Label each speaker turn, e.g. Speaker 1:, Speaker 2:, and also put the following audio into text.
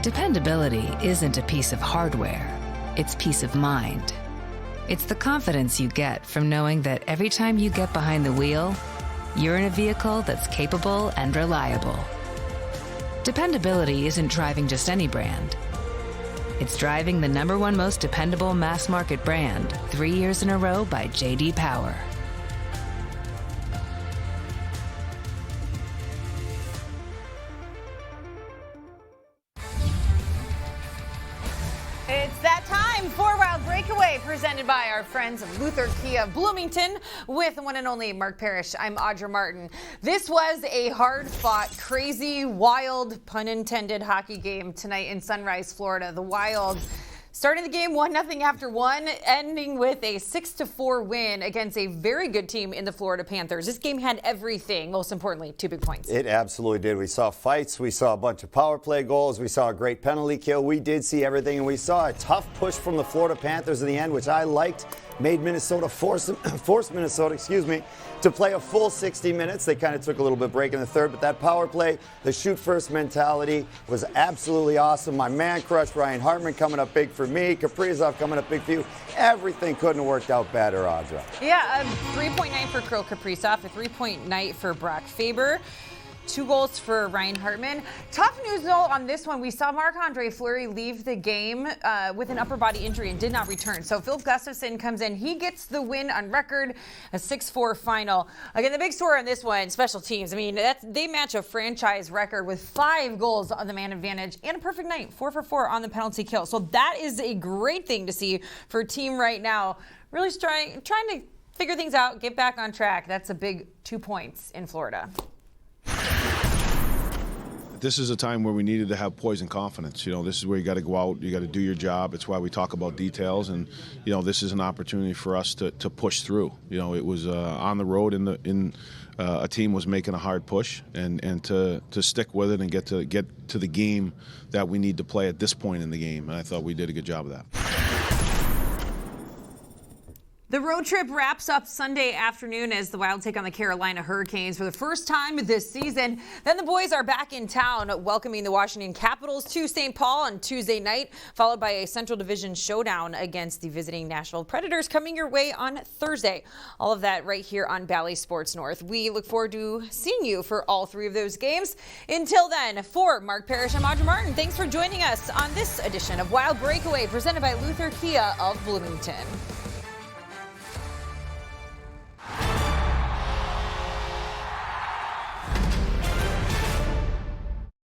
Speaker 1: Dependability isn't a piece of hardware, it's peace of mind. It's the confidence you get from knowing that every time you get behind the wheel, you're in a vehicle that's capable and reliable. Dependability isn't driving just any brand. It's driving the #1 most dependable mass market brand 3 years in a row by J.D. Power.
Speaker 2: It's that time for Wild Breakaway, presented by our friends of Luther Kia of Bloomington with the one and only Mark Parrish. I'm Audra Martin. This was a hard-fought, crazy, wild, pun intended, hockey game tonight in Sunrise, Florida. The Wild starting the game 1-0 after one, ending with a 6-4 win against a very good team in the Florida Panthers. This game had everything, most importantly, 2 big points.
Speaker 3: It absolutely did. We saw fights, we saw a bunch of power play goals, we saw a great penalty kill. We did see everything, and we saw a tough push from the Florida Panthers in the end, which I liked. Made Minnesota forced Minnesota, to play a full 60 minutes. They kind of took a little bit break in the third, but that power play, the shoot first mentality was absolutely awesome. My man crush, Ryan Hartman, coming up big for me. Kaprizov coming up big for you. Everything couldn't have worked out better, Audra.
Speaker 2: Yeah, a 3-point night for Kirill Kaprizov, a 3-point night for Brock Faber. 2 goals for Ryan Hartman. Tough news, though, on this one. We saw Marc-Andre Fleury leave the game with an upper body injury and did not return. So Phil Gustafsson comes in. He gets the win on record, a 6-4 final. Again, the big story on this one, special teams. I mean, they match a franchise record with 5 goals on the man advantage and a perfect night, 4 for 4 on the penalty kill. So that is a great thing to see for a team right now. Really trying to figure things out, get back on track. That's a big 2 points in Florida.
Speaker 4: This is a time where we needed to have poise and confidence. This is where you got to go out, you got to do your job. It's why we talk about details, and this is an opportunity for us to push through. It was on the road, a team was making a hard push, and to stick with it and get to the game that we need to play at this point in the game. And I thought we did a good job of that.
Speaker 2: The road trip wraps up Sunday afternoon as the Wild take on the Carolina Hurricanes for the first time this season. Then the boys are back in town welcoming the Washington Capitals to St. Paul on Tuesday night, followed by a Central Division showdown against the visiting Nashville Predators coming your way on Thursday. All of that right here on Bally Sports North. We look forward to seeing you for all 3 of those games. Until then, for Mark Parrish, I'm Audra Martin. Thanks for joining us on this edition of Wild Breakaway, presented by Luther Kia of Bloomington.